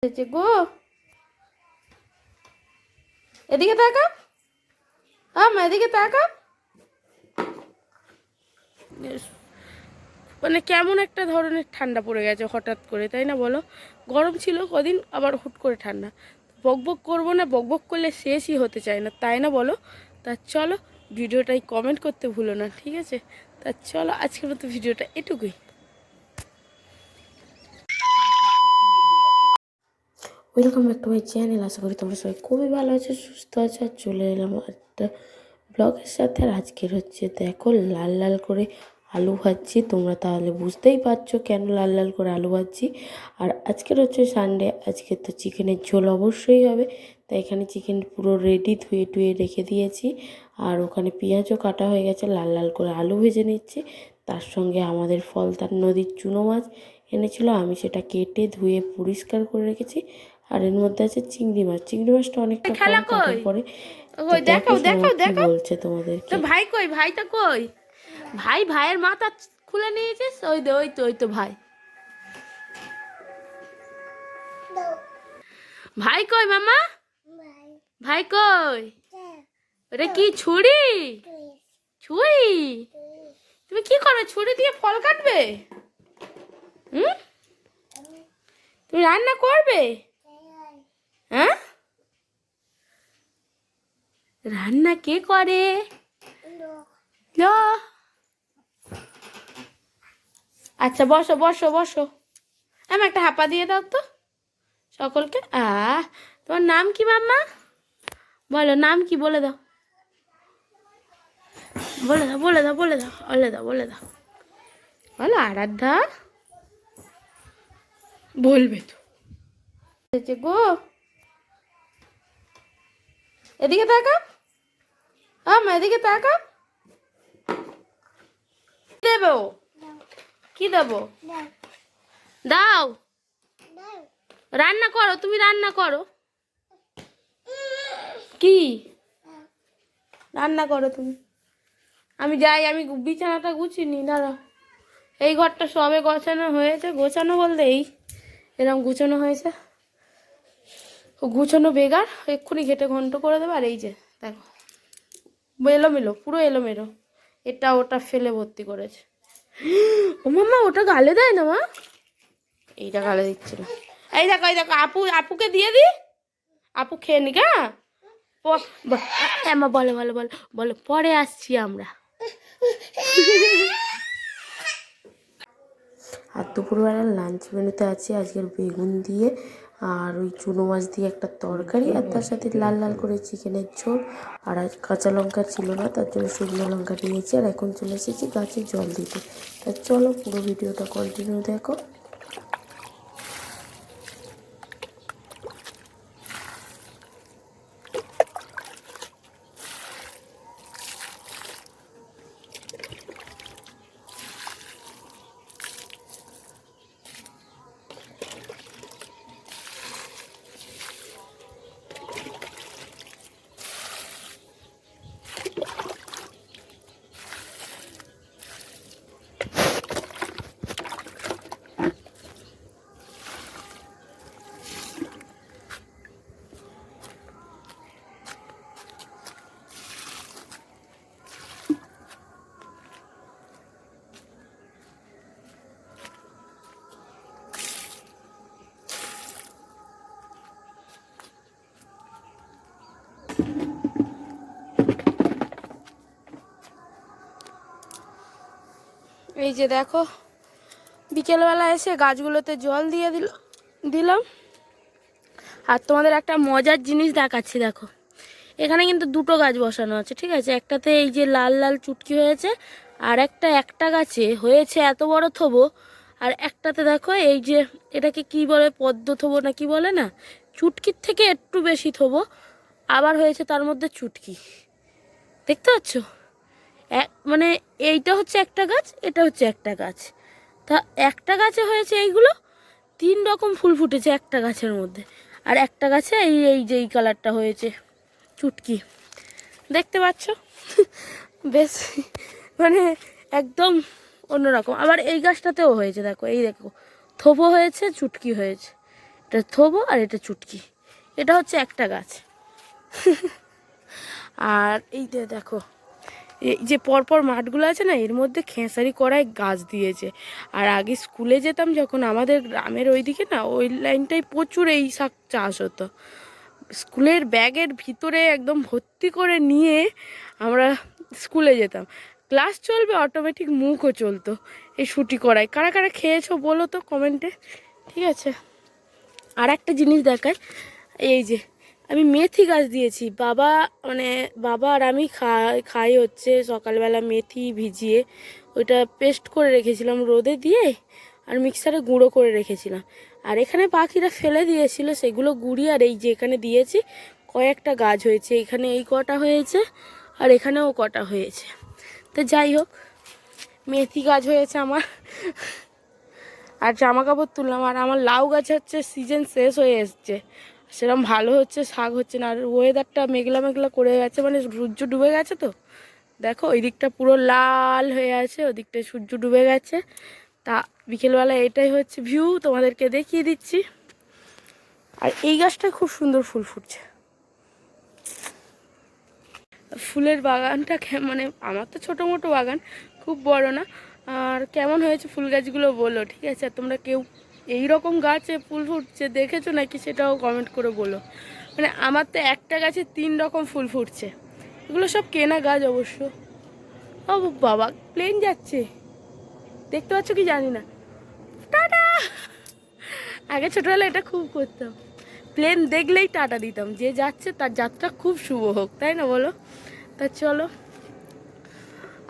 গো এদিকে তাকাও, এদিকে তাকাও। মানে কেমন একটা ধরনের ঠান্ডা পড়ে গেছে হঠাৎ করে, তাই না বলো? গরম ছিল কদিন, আবার হুট করে ঠান্ডা। বকবক করবো না, বকবক করলে শেষই হতে চায় না, তাই না বলো? তা চলো, ভিডিওটাই কমেন্ট করতে ভুলো না, ঠিক আছে? তা চলো, আজকের মতো ভিডিওটা এটুকুই। Welcome back to my channel. আশা করি তোমরা সবাই খুবই ভালো আছো, সুস্থ আছো। আর চলে এলাম একটা ব্লগের সাথে। আর আজকের হচ্ছে দেখো লাল লাল করে আলু ভাজছি। তোমরা তাহলে বুঝতেই পারছো কেন লাল লাল করে আলু ভাজছি। আর আজকের হচ্ছে সানডে, আজকে তো চিকেনের ঝোল অবশ্যই হবে। তাই এখানে চিকেন পুরো রেডি ধুয়ে টুয়ে রেখে দিয়েছি। আর ওখানে পেঁয়াজও কাটা হয়ে গেছে, লাল লাল করে আলু ভেজে নিচ্ছি। তার সঙ্গে আমাদের ফলতার নদীর চুনো মাছ এনেছিল, আমি সেটা কেটে ধুয়ে পরিষ্কার করে রেখেছি। আর এর মধ্যে আছে চিংড়ি মাছ। চিংড়ি মাছটা অনেকটা কম কাটার পরে দেখো কি বলছে তোমাদেরকে। ভাই কই? ভাইটা কই? ভাইয়ের মাথা খুলে নিয়েছিস? ওই তো ভাই ভাই কই মামা? ভাই কই? ওটা কি ছুরি? ছুরি? তুমি কি করবে ছুরি দিয়ে? ফল কাটবে? হুম, তুমি রান্না করবে? হ্যাঁ, রান্না কে করে? আচ্ছা বসো বসো বসো। আমি একটা হাপা দিয়ে দাও তো সকলকে। তোমার নাম কি মাম্মা? বলো নাম কি, বলে দাও, বলে দাও, বলে দাও, বলে দাও, বলে দাও, বলে দাও, বলো আরাধ্যা। বলবে তো গো এদিকে তাকাও, এদিকে তাকাও। দেবো? কি দেবো? দাও, রান্না করো, তুমি রান্না করো। কি রান্না করো তুমি? আমি যাই, আমি বিছানাটা গুছিনি, দাঁড়াও। এই ঘরটা সবে গোছানো হয়েছে, গোছানো বলতে এই এরকম গুছানো হয়েছে। গুছানো বেগার, এক্ষুনি ঘেটে ঘন্ট করে দেবে। আর এই যে দেখো এলোমেলো, পুরো এলোমেলো, এটা ওটা ফেলে ভর্তি করেছে। ও মাম্মা, ওটা গালে দেয় না মা, এইটা গালে দিচ্ছিল। এই দেখো, এই দেখো, আপুকে দিয়ে দি, আপু খেয়ে নি। হ্যাঁ মা, বলো বলো বলো বলো, পরে আসছি আমরা। আর দুপুরবেলার লাঞ্চ মেনুতে আছে আজকের বেগুন দিয়ে আর ওই চুনো মাছ দিয়ে একটা তরকারি, আর তার সাথে লাল লাল করে চিকেনের ঝোল। আর আজ কাঁচা লঙ্কা ছিল না, তার জন্য শুকনো লঙ্কা নিয়েছি। আর এখন চলে এসেছি গাছে জল দিতে। তা চলো পুরো ভিডিওটা কন্টিনিউ দেখো। এই যে দেখো, বিকেলবেলা এসে গাছগুলোতে জল দিয়ে দিলাম। আর তোমাদের একটা মজার জিনিস দেখাচ্ছি, দেখো এখানে কিন্তু দুটো গাছ বসানো আছে, ঠিক আছে? একটাতে এই যে লাল লাল চুটকি হয়েছে, আর একটা গাছে হয়েছে এত বড় থোবো। আর একটাতে দেখো এই যে এটাকে কি বলে, পদ্ম থোবো না কি বলে না, চুটকির থেকে একটু বেশি থোবো আবার হয়েছে তার মধ্যে চুটকি, দেখতে পাচ্ছ? মানে এইটা হচ্ছে একটা গাছ, এটা হচ্ছে একটা গাছ। তা একটা গাছে হয়েছে এইগুলো, 3 রকম ফুল ফুটেছে একটা গাছের মধ্যে। আর একটা গাছে এই এই যে এই কালারটা হয়েছে চুটকি, দেখতে পাচ্ছ? বেশ মানে একদম অন্যরকম। আবার এই গাছটাতেও হয়েছে, দেখো এই দেখো, থোপো হয়েছে, চুটকি হয়েছে। এটা থোবো আর এটা চুটকি। এটা হচ্ছে একটা গাছ। আর এই দেখো এই যে পরপর মাঠগুলো আছে না, এর মধ্যে খেসারি করায় গাছ দিয়েছে। আর আগে স্কুলে যেতাম যখন, আমাদের গ্রামের ওইদিকে না ওই লাইনটায় প্রচুর এই শাক চাষ হতো। স্কুলের ব্যাগের ভিতরে একদম ভর্তি করে নিয়ে আমরা স্কুলে যেতাম। ক্লাস চলবে, অটোমেটিক মুখও চলতো এই শুটি করায়। কারা কারা খেয়েছো বলো তো কমেন্টে, ঠিক আছে? আর একটা জিনিস দেখায়, এই যে আমি মেথি গাছ দিয়েছি। বাবা আর আমি খাই হচ্ছে সকালবেলা মেথি ভিজিয়ে ওইটা পেস্ট করে রেখেছিলাম রোদে দিয়ে, আর মিক্সারে গুঁড়ো করে রেখেছিলাম। আর এখানে পাখিরা ফেলে দিয়েছিল, সেগুলো গুঁড়িয়ে আর এই যে এখানে দিয়েছি। কয়েকটা গাছ হয়েছে, এখানে এই কটা হয়েছে আর এখানেও কটা হয়েছে। তো যাই হোক, মেথি গাছ হয়েছে আমার। আর জামা কাপড় তুললাম। আর আমার লাউ গাছ হচ্ছে সিজন শেষ হয়ে এসছে, সেরকম ভালো হচ্ছে, শাক হচ্ছে না। আর ওয়েদারটা মেঘলা মেঘলা করে গেছে, মানে সূর্য ডুবে গেছে। তো দেখো ওই দিকটা পুরো লাল হয়ে আছে, ওদিকটায় সূর্য ডুবে গেছে। তা বিকেলবেলা এটাই হচ্ছে ভিউ, তোমাদেরকে দেখিয়ে দিচ্ছি। আর এই গাছটায় খুব সুন্দর ফুল ফুটছে। ফুলের বাগানটা মানে আমার তো ছোটো মোটো বাগান, খুব বড় না। আর কেমন হয়েছে ফুল গাছগুলো বলো, ঠিক আছে? আর তোমরা কেউ এই রকম গাছে ফুল ফুটছে দেখেছো নাকি সেটাও কমেন্ট করে বলো। মানে আমার তো একটা গাছে 3 রকম ফুল ফুটছে। এগুলো সব কেনা গাছ অবশ্য। ও বাবা, প্লেন যাচ্ছে, দেখতে পাচ্ছ কি জানি না। টাটা। আগে ছোটবেলায় এটা খুব করতাম, প্লেন দেখলেই টাটা দিতাম, যে যাচ্ছে তার যাত্রা খুব শুভ হোক, তাই না বলো? তা চলো,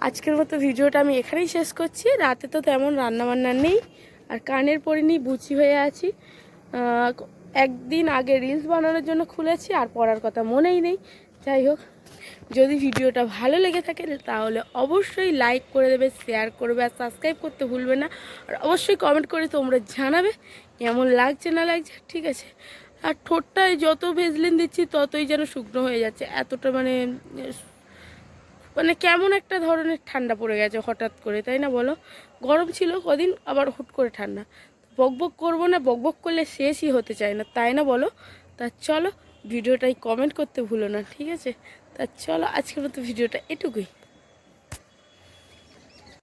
আজকের মতো ভিডিওটা আমি এখানেই শেষ করছি। রাতে তো তেমন রান্নাবান্না নেই, আর কানের পরিনি বুচি হয়ে আছি। একদিন আগে রিলস বানানোর জন্য খুলেছি, আর পড়ার কথা মনেই নেই। যাই হোক, যদি ভিডিওটা ভালো লেগে থাকে তাহলে অবশ্যই লাইক করে দেবে, শেয়ার করবে, আর সাবস্ক্রাইব করতে ভুলবে না। আর অবশ্যই কমেন্ট করে তোমরা জানাবে কেমন লাগছে না লাগছে, ঠিক আছে? আর ঠোঁটটায় যত ভেজলিন দিচ্ছি ততই যেন শুকনো হয়ে যাচ্ছে, এতটা মানে মানে কেমন একটা ধরনের ঠান্ডা পড়ে গেছে হঠাৎ করে, তাই না বলো? গরম ছিল কদিন, আবার হুট করে ঠান্ডা। বকবক করবো না, বকবক করলে শেষই হতে চায় না, তাই না বলো? তা চলো, ভিডিওটাই কমেন্ট করতে ভুলো না, ঠিক আছে? তা চলো, আজকের মতো ভিডিওটা এটুকুই।